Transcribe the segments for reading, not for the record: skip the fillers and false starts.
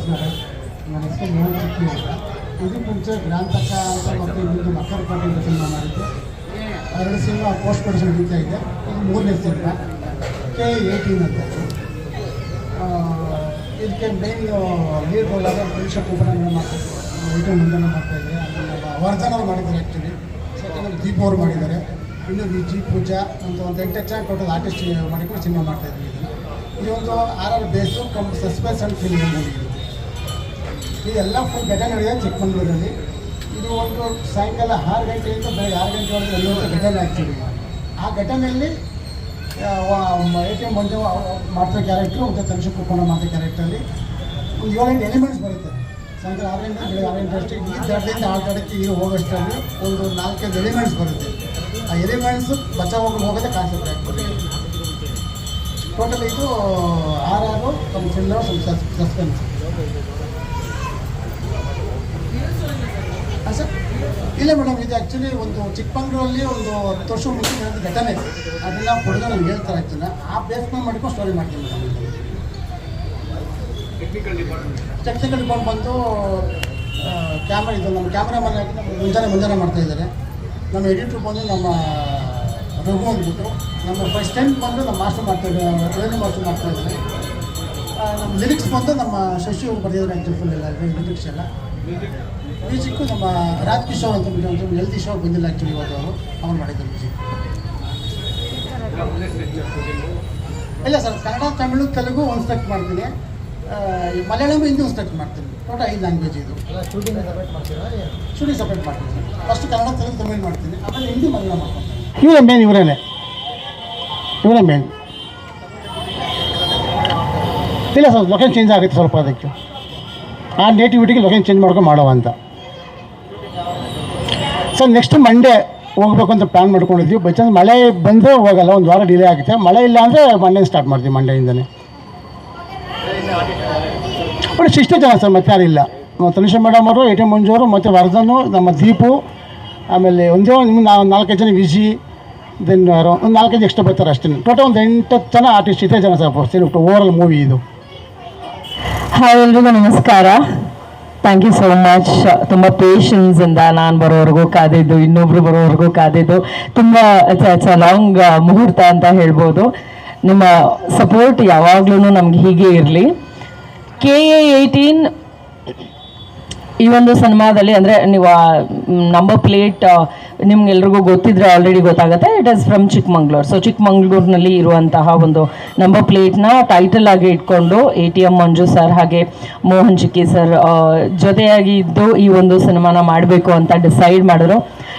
ನಮಸ್ಕಾರ. ನನ್ನ ಹೆಸರು ಮೋಹನ್ ಚಿಕ್ಕಿ ಅಂತ. ಇದಕ್ಕೆ ಮುಂಚೆ ಗ್ರಾಂತಕ ಅಂತ ಮತ್ತು ಇನ್ನೊಂದು ಮಕ್ಕಳ ಪಾಟೀಲ್ ಸಿನಿಮಾ ಮಾಡಿದ್ದೆ. 2 ಸಿನಿಮಾ ಪೋಸ್ಟ್ ಪ್ರೊಡಕ್ಷನ್ ನಡೀತಾ ಇದೆ. ಇದು 3ನೇ ಸಿನಿಮಾ K18 ಅಂತ. ಇದಕ್ಕೆ ಮೇನ್ ಲೀಡ್ ರೋಲ್ ಆದ ಪರೀಕ್ಷಾ ಕೂಪನ್ ಮಾಡ್ತಾರೆ, ಮುಂದೆ ಮಾಡ್ತಾಯಿದ್ದಾರೆ. ವರ್ಧನವ್ರು ಮಾಡಿದ್ದಾರೆ ಆ್ಯಕ್ಚುಲಿ. ಸೆಕೆಂಡ್ ದೀಪ್ ಅವರು ಮಾಡಿದ್ದಾರೆ. ಇನ್ನು ಜಿ ಪೂಜಾ ಅಂತ ಒಂದು 8 ಜನ ಟೋಟಲ್ ಆರ್ಟಿಸ್ಟ್ ಮಾಡಿಕೊಂಡು ಸಿನಿಮಾ ಮಾಡ್ತಾಯಿದ್ವಿ. ಇದೊಂದು RR base suspense and film movie. ಇದೆಲ್ಲ ಫುಲ್ ಘಟನೆ ನಡೆಯೋದು ಚಿಕ್ಕಮಂಗ್ಳೂರಲ್ಲಿ. ಇದು ಒಂದು ಸಾಯಂಕಾಲ 6 ಗಂಟೆಯಿಂದ ಬೆಳಗ್ಗೆ 6 ಗಂಟೆವರೆಗೆ ನಡೆಯುವಂಥ ಘಟನೆ ಆಗ್ತೀವಿ. ಆ ಘಟನೆಯಲ್ಲಿ ATM ಮಂಜು ಮಾಡ್ತಾ ಕ್ಯಾರೆಕ್ಟ್ರು ಮತ್ತು ತನಿಷಾ ಕುಪ್ಪಣ್ಣ ಮಾಡ್ತಾ ಕ್ಯಾರೆಕ್ಟ್ರಲ್ಲಿ ಒಂದು 7-8 ಎಲಿಮೆಂಟ್ಸ್ ಬರುತ್ತೆ. ಸಾಯಂಕಾಲ 6 ಗಂಟೆ ಬೆಳಗ್ಗೆ 6 ಗಂಟೆ ಅಷ್ಟೇ ಈ ದಡದಿಂದ ಆ ದಡಕ್ಕೆ ಹೀರೋ ಹೋಗೋಷ್ಟರಲ್ಲಿ ಒಂದು 4-5 ಎಲಿಮೆಂಟ್ಸ್ ಬರುತ್ತೆ. ಆ ಎಲಿಮೆಂಟ್ಸು ಬಚಾವ್ ಹೋಗೋದೇ ಕಾನ್ಸೆಪ್ಟ್ ಆಗ್ತದೆ. ಟೋಟಲ್ ಇದು RR ಒಂದು ಥ್ರಿಲ್ಲರ್, ಸ್ವಲ್ಪ ಸಸ್ಪೆನ್ಸ್. ಸರ್ ಇಲ್ಲ ಮೇಡಮ್, ಇದು ಆ್ಯಕ್ಚುಲಿ ಒಂದು ಚಿಕ್ಕಮಂಗ್ಳೂರಲ್ಲಿ ಒಂದು 10 ವರ್ಷ ಮುಂಚೆ ನಡೆದ ಘಟನೆ. ಅದೆಲ್ಲ ಹುಡುಗ ನನಗೆ ಹೇಳ್ತಾರೆ ಆ್ಯಕ್ಚುಲಿ. ಆ ಬೇಸ್ ಮೇಲೆ ಮಾಡ್ಕೊಂಡು ಸ್ಟೋರಿ ಮಾಡ್ತೀನಿ ಮೇಡಮ್. ಟೆಕ್ನಿಕಲ್ ಡಿಪಾರ್ಟ್ಮೆಂಟ್ ಬಂದು ಕ್ಯಾಮ್ರಾ ಇದು ನಮ್ಮ ಕ್ಯಾಮ್ರಾಮನ್ ಆಗಿ ಮುಂಜಾನೆ ಮಾಡ್ತಾಯಿದ್ದಾರೆ. ನಮ್ಮ ಎಡಿಟ್ರು ಬಂದು ನಮ್ಮ ರಘು ಅಂದ್ಬಿಟ್ಟು, ನಮ್ಮ ಅಸಿಸ್ಟೆಂಟ್ ಬಂದು ನಮ್ಮ ಮಾಸ್ಟರ್ ಮಾಡ್ತಾಯಿದ್ದಾರೆ, ಟ್ರೈನಿಂಗ್ ಮಾಸ್ಟರ್ ಮಾಡ್ತಾಯಿದ್ದಾರೆ. ನಮ್ಮ ಲಿರಿಕ್ಸ್ ಬಂದು ನಮ್ಮ ಶಶಿ ಅವರು ಬರೆದಿದ್ದಾರೆ ಆ್ಯಕ್ಚುಲಿ ಫುಲ್ ಎಲ್ಲ ಲಿರಿಕ್ಸ್ ಎಲ್ಲ. ಮ್ಯೂಸಿಕ್ಕು ನಮ್ಮ ರಾಜ್ ಕಿಶೋರ್ ಅಂತ ಒಂದು ಹೆಲ್ದಿ ಶೋ ಬಂದಿಲ್ಲ ಆ್ಯಕ್ಚುಲಿ ಇವತ್ತು ಅವ್ರು ಮಾಡಿದ್ದಾರೆ ಮ್ಯೂಸಿಕ್. ಇಲ್ಲ ಸರ್, ಕನ್ನಡ ತಮಿಳು ತೆಲುಗು ಒಂದು ಸ್ಟೆಕ್ಟ್ ಮಾಡ್ತೀನಿ, ಮಲಯಾಳಂ ಹಿಂದಿ ಒಂದು ಸ್ಟೆಕ್ಟ್ ಮಾಡ್ತೀನಿ. ಟೋಟಲ್ 5 ಲ್ಯಾಂಗ್ವೇಜ್ ಇದು. ಶೂಟಿಂಗ್ ಸಪ್ರೇಟ್ ಮಾಡ್ತೀನಿ ಸರ್. ಫಸ್ಟ್ ಕನ್ನಡ ತೆಲುಗು ತಮಿಳು ಮಾಡ್ತೀನಿ, ಆಮೇಲೆ ಹಿಂದಿ ಮಲಯಾಳಂ ಮಾಡ್ಕೊತೀನಿ. ಇವರೇ ಮೇನ್. ಇಲ್ಲ ಸರ್, ಲೊಕೇಶನ್ ಚೇಂಜ್ ಆಗುತ್ತೆ ಸ್ವಲ್ಪ. ಅದಕ್ಕೆ ಆ ನೇಟಿವಿಟಿಗೆ ಲೊಕೇಶನ್ ಚೇಂಜ್ ಮಾಡ್ಕೊಂಡು ಮಾಡುವ ಅಂತ ಸರ್. ನೆಕ್ಸ್ಟ್ ಮಂಡೇ ಹೋಗ್ಬೇಕು ಅಂತ ಪ್ಲ್ಯಾನ್ ಮಾಡ್ಕೊಂಡಿದ್ವಿ. ಬೈ ಚಾನ್ಸ್ ಮಳೆ ಬಂದರೆ ಹೋಗಲ್ಲ, ಒಂದು ವಾರ ಡಿಲೇ ಆಗುತ್ತೆ. ಮಳೆ ಇಲ್ಲ ಅಂದರೆ ಮಂಡೇ ಸ್ಟಾರ್ಟ್ ಮಾಡ್ತೀವಿ. ಮಂಡೆಯಿಂದನೇ ಬಟ್ 60 ಜನ ಸರ್, ಮತ್ತೆ ಯಾರಿಲ್ಲ. ತನಿಷಾ ಮೇಡಮ್ ಅವರು, ATM ಮಂಜು ಅವರು, ಮತ್ತು ವರ್ಧನು, ನಮ್ಮ ದೀಪು, ಆಮೇಲೆ ಒಂದೇ ಒಂದು 4-5 ಜನ ವಿಜಿ, ದೆನ್ ಒಂದು 4-5 ಎಕ್ಸ್ಟ್ರಾ ಬರ್ತಾರೆ ಅಷ್ಟೇ. ಟೋಟಲ್ ಒಂದು 8 ಜನ ಆರ್ಟಿಸ್ಟ್, 20 ಜನ ಸರ್ ಓವರಾಲ್ ಮೂವಿ ಇದು. ಹಾಯ್ ಎಲ್ರಿಗೂ ನಮಸ್ಕಾರ. Thank you so much. ತುಂಬ ಪೇಷನ್ಸಿಂದ ನಾನು ಬರೋವರೆಗೂ ಕಾದಿದ್ದು, ಇನ್ನೊಬ್ರು ಬರೋವರೆಗೂ ಕಾದಿದ್ದು, ತುಂಬ ಇಟ್ಸ್ ಅ ಲಾಂಗ್ ಮುಹೂರ್ತ ಅಂತ ಹೇಳ್ಬೋದು. ನಿಮ್ಮ ಸಪೋರ್ಟ್ ಯಾವಾಗ್ಲೂ ನಮ್ಗೆ ಹೀಗೆ ಇರಲಿ. K18 ಈ ಒಂದು ಸಿನಿಮಾದಲ್ಲಿ ಅಂದರೆ ನೀವು ನಂಬರ್ ಪ್ಲೇಟ್ ನಿಮ್ಗೆಲ್ರಿಗೂ ಗೊತ್ತಿದ್ರೆ ಆಲ್ರೆಡಿ ಗೊತ್ತಾಗುತ್ತೆ. It is from Chikmagalur. So ಚಿಕ್ಕಮಂಗ್ಳೂರಿನಲ್ಲಿ ಇರುವಂತಹ ಒಂದು ನಂಬರ್ ಪ್ಲೇಟ್ನ ಟೈಟಲ್ ಆಗಿ ಇಟ್ಕೊಂಡು ATM ಮಂಜು ಸರ್ ಹಾಗೆ ಮೋಹನ್ ಚಿಕ್ಕಿ ಸರ್ ಜೊತೆಯಾಗಿ ಇದ್ದು ಈ ಒಂದು ಸಿನಿಮಾನ ಮಾಡಬೇಕು ಅಂತ ಡಿಸೈಡ್ ಮಾಡಿದ್ರು.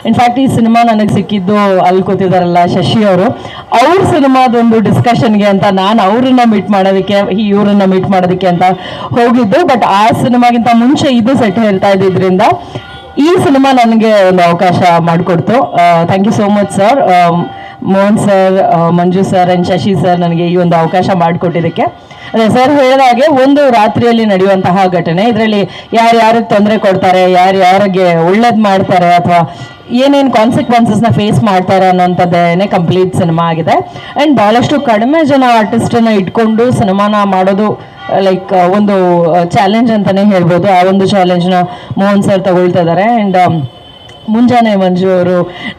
ಇನ್ಫ್ಯಾಕ್ಟ್ ಈ ಸಿನಿಮಾ ನನಗೆ ಸಿಕ್ಕಿದ್ದು ಅಲ್ಲಿ ಕೂತಿದ್ದಾರಲ್ಲ ಶಶಿ ಅವರು, ಅವ್ರ ಸಿನಿಮಾದೊಂದು ಡಿಸ್ಕಷನ್ಗೆ ಅಂತ ನಾನು ಇವ್ರನ್ನ ಮೀಟ್ ಮಾಡೋದಕ್ಕೆ ಅಂತ ಹೋಗಿದ್ದು. ಬಟ್ ಆ ಸಿನಿಮಾಗಿಂತ ಮುಂಚೆ ಇದು ಸೆಟ್ ಹೇಳ್ತಾ ಇದ್ದಿದ್ರಿಂದ ಈ ಸಿನಿಮಾ ನನಗೆ ಒಂದು ಅವಕಾಶ ಮಾಡಿಕೊಡ್ತು. Thank you so much sir, Mohan sir, Manju sir and Shashi sir ನನಗೆ ಈ ಒಂದು ಅವಕಾಶ ಮಾಡಿಕೊಟ್ಟಿದ್ದಕ್ಕೆ. ಅದೇ ಸರ್ ಹೇಳಿದ ಹಾಗೆ ಒಂದು ರಾತ್ರಿಯಲ್ಲಿ ನಡೆಯುವಂತಹ ಘಟನೆ. ಇದರಲ್ಲಿ ಯಾರ್ಯಾರಿಗೆ ತೊಂದರೆ ಕೊಡ್ತಾರೆ, ಯಾರಿಗೆ ಒಳ್ಳೇದು ಮಾಡ್ತಾರೆ, ಅಥವಾ ಏನೇನು ಕಾನ್ಸಿಕ್ವೆನ್ಸಸ್ನ ಫೇಸ್ ಮಾಡ್ತಾರೆ ಅನ್ನೋಂಥದ್ದೇನೆ ಕಂಪ್ಲೀಟ್ ಸಿನಿಮಾ ಆಗಿದೆ. ಆ್ಯಂಡ್ ಭಾಳಷ್ಟು ಕಡಿಮೆ ಜನ ಆರ್ಟಿಸ್ಟನ್ನು ಇಟ್ಕೊಂಡು ಸಿನಿಮಾನ ಮಾಡೋದು ಲೈಕ್ ಒಂದು ಚಾಲೆಂಜ್ ಅಂತಲೇ ಹೇಳ್ಬೋದು. ಆ ಒಂದು ಚಾಲೆಂಜ್ನ ಮೋಹನ್ ಸರ್ ತಗೊಳ್ತಾ ಇದ್ದಾರೆ. ಆ್ಯಂಡ್ ಮುಂಜಾನೆ ಮಂಜು ಅವರು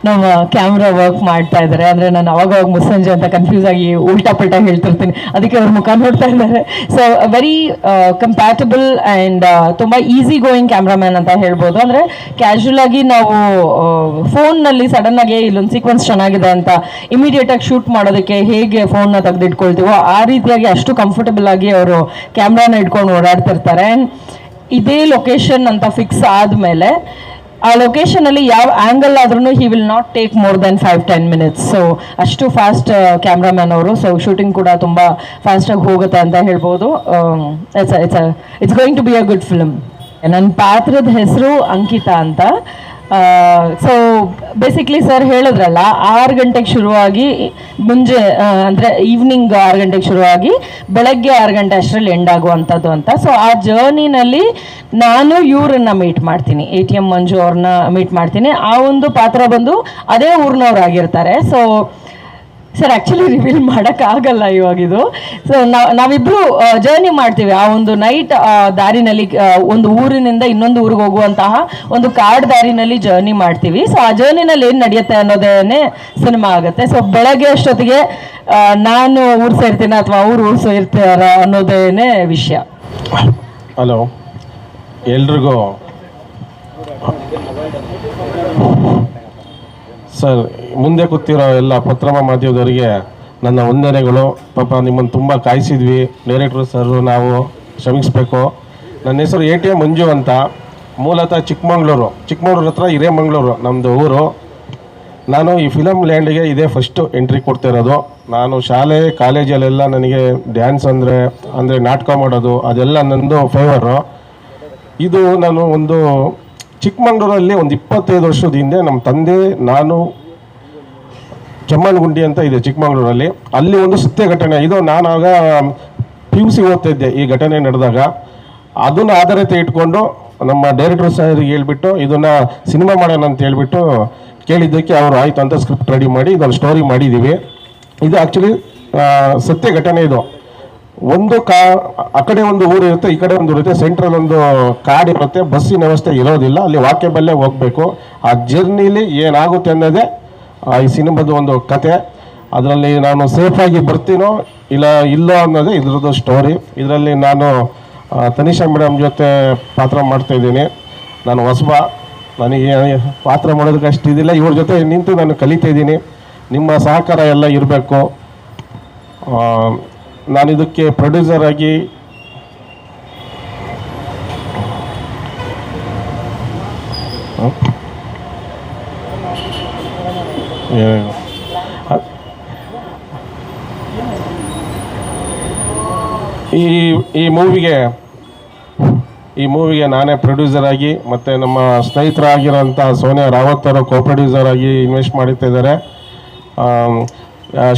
ನಮ್ಮ ಕ್ಯಾಮ್ರಾ ವರ್ಕ್ ಮಾಡ್ತಾ ಇದ್ದಾರೆ. ಅಂದರೆ ನಾನು ಅವಾಗ ಮುಸ್ಸಂಜೆ ಅಂತ ಕನ್ಫ್ಯೂಸ್ ಆಗಿ ಉಲ್ಟಾ ಪಲ್ಟಾ ಹೇಳ್ತಿರ್ತೀನಿ, ಅದಕ್ಕೆ ಅವ್ರ ಮುಖ ನೋಡ್ತಾ ಇದ್ದಾರೆ. ಸೊ ವೆರಿ ಕಂಪ್ಯಾಟಬಲ್ ಆ್ಯಂಡ್ ತುಂಬ ಈಸಿ ಗೋಯಿಂಗ್ ಕ್ಯಾಮ್ರಾಮ್ಯಾನ್ ಅಂತ ಹೇಳ್ಬೋದು. ಅಂದರೆ ಕ್ಯಾಶುವಲ್ ಆಗಿ ನಾವು ಫೋನ್ನಲ್ಲಿ ಸಡನ್ನಾಗಿ ಇಲ್ಲೊಂದು ಸೀಕ್ವೆನ್ಸ್ ಚೆನ್ನಾಗಿದೆ ಅಂತ ಇಮಿಡಿಯೇಟಾಗಿ ಶೂಟ್ ಮಾಡೋದಕ್ಕೆ ಹೇಗೆ ಫೋನ್ನ ತೆಗೆದಿಟ್ಕೊಳ್ತೀವೋ ಆ ರೀತಿಯಾಗಿ ಅಷ್ಟು ಕಂಫರ್ಟಬಲ್ ಆಗಿ ಅವರು ಕ್ಯಾಮ್ರಾನ ಇಟ್ಕೊಂಡು ಓಡಾಡ್ತಿರ್ತಾರೆ. ಆ್ಯಂಡ್ ಇದೇ ಲೊಕೇಶನ್ ಅಂತ ಫಿಕ್ಸ್ ಆದಮೇಲೆ ಆ ಲೊಕೇಶನಲ್ಲಿ ಯಾವ ಆ್ಯಂಗಲ್ ಆದ್ರೂ he will not take more than 5-10 minutes. So ಅಷ್ಟು ಫಾಸ್ಟ್ ಕ್ಯಾಮ್ರಾಮ್ಯಾನ್ ಅವರು. ಸೊ ಶೂಟಿಂಗ್ ಕೂಡ ತುಂಬ ಫಾಸ್ಟಾಗಿ ಹೋಗುತ್ತೆ ಅಂತ ಹೇಳ್ಬೋದು. It's going to be a good film. ನನ್ನ ಪಾತ್ರದ ಹೆಸರು ಅಂಕಿತಾ ಅಂತ. ಸೊ ಬೇಸಿಕ್ಲಿ ಸರ್ ಹೇಳಿದ್ರಲ್ಲ 6 ಗಂಟೆಗೆ ಶುರುವಾಗಿ ಮುಂಜೆ ಅಂದರೆ ಈವ್ನಿಂಗ್ 6 ಗಂಟೆಗೆ ಶುರುವಾಗಿ ಬೆಳಗ್ಗೆ 6 ಗಂಟೆ ಅಷ್ಟರಲ್ಲಿ ಎಂಡ್ ಆಗುವಂಥದ್ದು ಅಂತ. ಸೊ ಆ ಜರ್ನಿನಲ್ಲಿ ನಾನು ಇವ್ರನ್ನ ಮೀಟ್ ಮಾಡ್ತೀನಿ, ATM ಮಂಜು ಅವ್ರನ್ನ ಮೀಟ್ ಮಾಡ್ತೀನಿ. ಆ ಒಂದು ಪಾತ್ರ ಬಂದು ಅದೇ ಊರಿನವ್ರಾಗಿರ್ತಾರೆ. ಸೊ ಸರ್ ಆ್ಯಕ್ಚುಲಿ ರಿವೀಲ್ ಮಾಡೋಕ್ಕಾಗಲ್ಲ ಇವಾಗಿದು. ಸೊ ನಾವಿಬ್ಬರು ಜರ್ನಿ ಮಾಡ್ತೀವಿ ಆ ಒಂದು ನೈಟ್ ದಾರಿನಲ್ಲಿ, ಒಂದು ಊರಿನಿಂದ ಇನ್ನೊಂದು ಊರಿಗೆ ಹೋಗುವಂತಹ ಒಂದು ಕಾಡು ದಾರಿನಲ್ಲಿ ಜರ್ನಿ ಮಾಡ್ತೀವಿ. ಸೊ ಆ ಜರ್ನಿನಲ್ಲಿ ಏನು ನಡೆಯುತ್ತೆ ಅನ್ನೋದೇ ಸಿನಿಮಾ ಆಗುತ್ತೆ. ಸೊ ಬೆಳಗ್ಗೆ ಅಷ್ಟೊತ್ತಿಗೆ ನಾನು ಊರು ಸೇರ್ತೀನಿ ಅಥವಾ ಅವ್ರು ಊರು ಸೇರ್ತಾರ ಅನ್ನೋದೇ ವಿಷಯ. ಹಲೋ, ಎಲ್ರಿಗೂ ಸರ್, ಮುಂದೆ ಕೂತಿರೋ ಎಲ್ಲ ಪತ್ರಮ ಮಾಧ್ಯಮದವರಿಗೆ ನನ್ನ ವಂದನೆಗಳು. ಪಾಪ ನಿಮ್ಮನ್ನು ತುಂಬ ಕಾಯಿಸಿದ್ವಿ, ಡೈರೆಕ್ಟ್ರು ಸರ್, ನಾವು ಕ್ಷಮಿಸಬೇಕು. ನನ್ನ ಹೆಸರು ATM ಮಂಜು ಅಂತ, ಮೂಲತಃ ಚಿಕ್ಕಮಂಗ್ಳೂರು ಹತ್ರ ಹಿರೇಮಂಗ್ಳೂರು ನಮ್ಮದು ಊರು. ನಾನು ಈ ಫಿಲಮ್ ಲ್ಯಾಂಡಿಗೆ ಇದೇ ಫಸ್ಟು ಎಂಟ್ರಿ ಕೊಡ್ತಿರೋದು. ನಾನು ಶಾಲೆ ಕಾಲೇಜಲ್ಲೆಲ್ಲ ನನಗೆ ಡ್ಯಾನ್ಸ್ ಅಂದರೆ ನಾಟಕ ಮಾಡೋದು ಅದೆಲ್ಲ ನನ್ನದು ಫೇವರು. ಇದು ನಾನು ಒಂದು ಚಿಕ್ಕಮಂಗ್ಳೂರಲ್ಲಿ ಒಂದು 25 ವರ್ಷದ ಹಿಂದೆ ನಮ್ಮ ತಂದೆ ನಾನು ಚಮ್ಮನಗುಂಡಿ ಅಂತ ಇದೆ ಚಿಕ್ಕಮಂಗ್ಳೂರಲ್ಲಿ, ಅಲ್ಲಿ ಒಂದು ಸತ್ಯ ಘಟನೆ ಇದು. ನಾನಾಗ PUC ಓದ್ತಾ ಇದ್ದೆ ಈ ಘಟನೆ ನಡೆದಾಗ. ಅದನ್ನು ಆಧಾರತೆ ಇಟ್ಕೊಂಡು ನಮ್ಮ ಡೈರೆಕ್ಟರ್ ಸಾರಿಗೆ ಹೇಳ್ಬಿಟ್ಟು ಇದನ್ನು ಸಿನಿಮಾ ಮಾಡೋಣ ಅಂತ ಹೇಳ್ಬಿಟ್ಟು ಕೇಳಿದ್ದಕ್ಕೆ ಅವರು ಆಯಿತು ಅಂತ ಸ್ಕ್ರಿಪ್ಟ್ ರೆಡಿ ಮಾಡಿ ಇದೊಂದು ಸ್ಟೋರಿ ಮಾಡಿದ್ದೀವಿ. ಇದು ಆ್ಯಕ್ಚುಲಿ ಸತ್ಯ ಘಟನೆ. ಇದು ಒಂದು ಆ ಕಡೆ ಒಂದು ಊರು ಇರುತ್ತೆ, ಈ ಕಡೆ ಒಂದು ಇರುತ್ತೆ, ಸೆಂಟ್ರಲ್ ಒಂದು ಕಾಡಿರುತ್ತೆ, ಬಸ್ಸಿನ ವ್ಯವಸ್ಥೆ ಇರೋದಿಲ್ಲ, ಅಲ್ಲಿ ವಾಕ್ಯಬಲ್ಲೇ ಹೋಗಬೇಕು. ಆ ಜರ್ನಿಲಿ ಏನಾಗುತ್ತೆ ಅನ್ನೋದೇ ಈ ಸಿನಿಮಾದ ಒಂದು ಕತೆ. ಅದರಲ್ಲಿ ನಾನು ಸೇಫಾಗಿ ಬರ್ತೀನೋ ಇಲ್ಲೋ ಅನ್ನೋದೇ ಇದ್ರದ್ದು ಸ್ಟೋರಿ. ಇದರಲ್ಲಿ ನಾನು ತನಿಷಾ ಮೇಡಮ್ ಜೊತೆ ಪಾತ್ರ ಮಾಡ್ತಾಯಿದ್ದೀನಿ. ನಾನು ಹೊಸಬ, ನನಗೆ ಪಾತ್ರ ಮಾಡೋದಕ್ಕೆ ಅಷ್ಟು ಇದಿಲ್ಲ. ಇವ್ರ ಜೊತೆ ನಿಂತು ನಾನು ಕಲಿತಾ ಇದ್ದೀನಿ. ನಿಮ್ಮ ಸಹಕಾರ ಎಲ್ಲ ಇರಬೇಕು. ನಾನು ಇದಕ್ಕೆ ಪ್ರೊಡ್ಯೂಸರ್ ಆಗಿ ಈ ಮೂವಿಗೆ ನಾನೇ ಪ್ರೊಡ್ಯೂಸರ್ ಆಗಿ ಮತ್ತು ನಮ್ಮ ಸ್ನೇಹಿತರಾಗಿರೋಂಥ ಸೋನಿಯಾ ರಾವತ್ ಅವರು ಕೋ ಪ್ರೊಡ್ಯೂಸರ್ ಆಗಿ ಇನ್ವೆಸ್ಟ್ ಮಾಡುತ್ತಿದ್ದಾರೆ.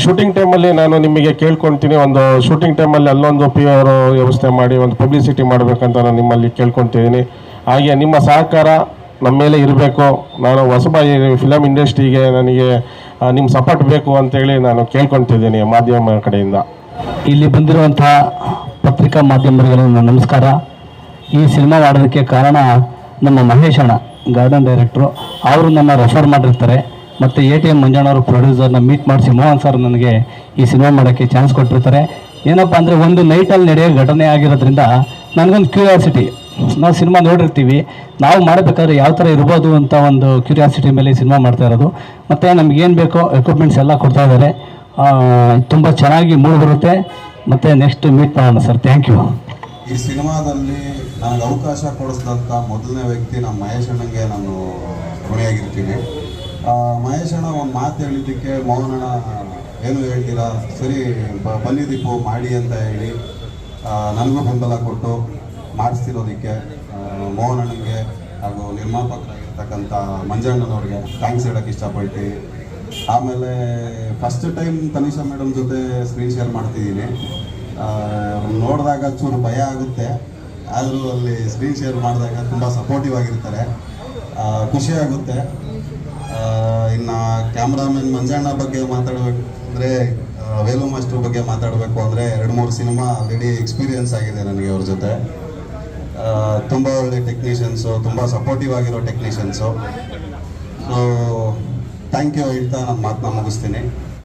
ಶೂಟಿಂಗ್ ಟೈಮಲ್ಲಿ ನಾನು ನಿಮಗೆ ಕೇಳ್ಕೊಳ್ತೀನಿ, ಒಂದು ಶೂಟಿಂಗ್ ಟೈಮಲ್ಲಿ ಅಲ್ಲೊಂದು PR ವ್ಯವಸ್ಥೆ ಮಾಡಿ ಒಂದು ಪಬ್ಲಿಸಿಟಿ ಮಾಡಬೇಕಂತ ನಾನು ನಿಮ್ಮಲ್ಲಿ ಕೇಳ್ಕೊತಿದ್ದೀನಿ. ಹಾಗೆ ನಿಮ್ಮ ಸಹಕಾರ ನಮ್ಮ ಮೇಲೆ ಇರಬೇಕು. ನಾನು ಹೊಸಬ ಫಿಲಮ್ ಇಂಡಸ್ಟ್ರಿಗೆ ನನಗೆ ನಿಮ್ಮ ಸಪೋರ್ಟ್ ಬೇಕು ಅಂತೇಳಿ ನಾನು ಕೇಳ್ಕೊತಿದ್ದೀನಿ ಮಾಧ್ಯಮ ಕಡೆಯಿಂದ. ಇಲ್ಲಿ ಬಂದಿರುವಂಥ ಪತ್ರಿಕಾ ಮಾಧ್ಯಮರಿಗೂ ನಮಸ್ಕಾರ. ಈ ಸಿನಿಮಾ ಮಾಡೋದಕ್ಕೆ ಕಾರಣ ನಮ್ಮ ಮಹೇಶ್ ಅಣ್ಣ, ಗಾರ್ಡನ್ ಡೈರೆಕ್ಟ್ರು, ಅವರು ನನ್ನ ರೆಫರ್ ಮಾಡಿರ್ತಾರೆ. ಮತ್ತು ATM ಮಂಜಣ್ಣವರು ಪ್ರೊಡ್ಯೂಸರ್ನ ಮೀಟ್ ಮಾಡಿಸಿ ಮೋಹನ್ ಸರ್ ನನಗೆ ಈ ಸಿನಿಮಾ ಮಾಡೋಕ್ಕೆ ಚಾನ್ಸ್ ಕೊಟ್ಟಿರ್ತಾರೆ. ಏನಪ್ಪ ಅಂದರೆ ಒಂದು ನೈಟಲ್ಲಿ ನಡೆಯೋ ಘಟನೆ ಆಗಿರೋದ್ರಿಂದ ನನಗೊಂದು ಕ್ಯೂರಿಯಾಸಿಟಿ. ನಾವು ಸಿನಿಮಾ ನೋಡಿರ್ತೀವಿ, ನಾವು ಮಾಡಬೇಕಾದ್ರೆ ಯಾವ ಥರ ಇರ್ಬೋದು ಅಂತ ಒಂದು ಕ್ಯೂರಿಯಾಸಿಟಿ ಮೇಲೆ ಸಿನಿಮಾ ಮಾಡ್ತಾ ಇರೋದು. ಮತ್ತು ನಮಗೇನು ಬೇಕೋ ಎಕ್ವಿಪ್ಮೆಂಟ್ಸ್ ಎಲ್ಲ ಕೊಡ್ತಾ ಇದ್ದಾರೆ. ತುಂಬ ಚೆನ್ನಾಗಿ ಮೂಡಿ ಬರುತ್ತೆ. ಮತ್ತು ನೆಕ್ಸ್ಟ್ ಮೀಟ್ ಮಾಡೋಣ ಸರ್. Thank you. ಈ ಸಿನಿಮಾದಲ್ಲಿ ನನಗೆ ಅವಕಾಶ ಕೊಡಿಸಿದಂಥ ಮೊದಲನೇ ವ್ಯಕ್ತಿ ನಮ್ಮ ಮಹೇಶ್ ಅಣ್ಣಂಗೆ ನಾನು ಋಣಿಯಾಗಿರ್ತೀನಿ. ಮಹೇಶ್ ಅಣ್ಣ ಒಂದು ಮಾತು ಹೇಳಿದ್ದಕ್ಕೆ ಮೋಹನ್ ಅಣ್ಣ ಏನು ಹೇಳ್ತೀರಾ, ಸರಿ ಬನ್ನಿ ದೀಪು ಮಾಡಿ ಅಂತ ಹೇಳಿ ನನಗೂ ಬೆಂಬಲ ಕೊಟ್ಟು ಮಾಡಿಸ್ತಿರೋದಕ್ಕೆ ಮೋಹನ್ ಅಣ್ಣಂಗೆ ಹಾಗೂ ನಿರ್ಮಾಪಕರಾಗಿರ್ತಕ್ಕಂಥ ಮಂಜಣ್ಣನವ್ರಿಗೆ ಥ್ಯಾಂಕ್ಸ್ ಹೇಳೋಕ್ಕೆ ಇಷ್ಟಪಡ್ತೀನಿ. ಆಮೇಲೆ ಫಸ್ಟ್ ಟೈಮ್ ತನಿಷಾ ಮೇಡಮ್ ಜೊತೆ ಸ್ಕ್ರೀನ್ ಶೇರ್ ಮಾಡ್ತಿದ್ದೀನಿ. ನೋಡಿದಾಗ ಚೂರು ಭಯ ಆಗುತ್ತೆ, ಆದರೂ ಅಲ್ಲಿ ಸ್ಕ್ರೀನ್ ಶೇರ್ ಮಾಡಿದಾಗ ತುಂಬ ಸಪೋರ್ಟಿವ್ ಆಗಿರ್ತಾರೆ, ಖುಷಿ ಆಗುತ್ತೆ. ಇನ್ನು ಕ್ಯಾಮ್ರಾಮನ್ ಮಂಜಣ್ಣ ಬಗ್ಗೆ ಮಾತಾಡಬೇಕು ಅಂದರೆ, ವೇಲು ಮಾಸ್ಟರ್ ಬಗ್ಗೆ ಮಾತಾಡಬೇಕು ಅಂದರೆ 2-3 ಸಿನಿಮಾ ಆಲ್ರೆಡಿ ಎಕ್ಸ್ಪೀರಿಯನ್ಸ್ ಆಗಿದೆ ನನಗೆ ಅವ್ರ ಜೊತೆ. ತುಂಬ ಒಳ್ಳೆ ಟೆಕ್ನಿಷಿಯನ್ಸು, ತುಂಬ ಸಪೋರ್ಟಿವ್ ಆಗಿರೋ ಟೆಕ್ನಿಷಿಯನ್ಸು. ಸೊ ಥ್ಯಾಂಕ್ ಯು ಹೇಳ್ತಾ ನನ್ನ ಮಾತನ್ನ ಮುಗಿಸ್ತೀನಿ.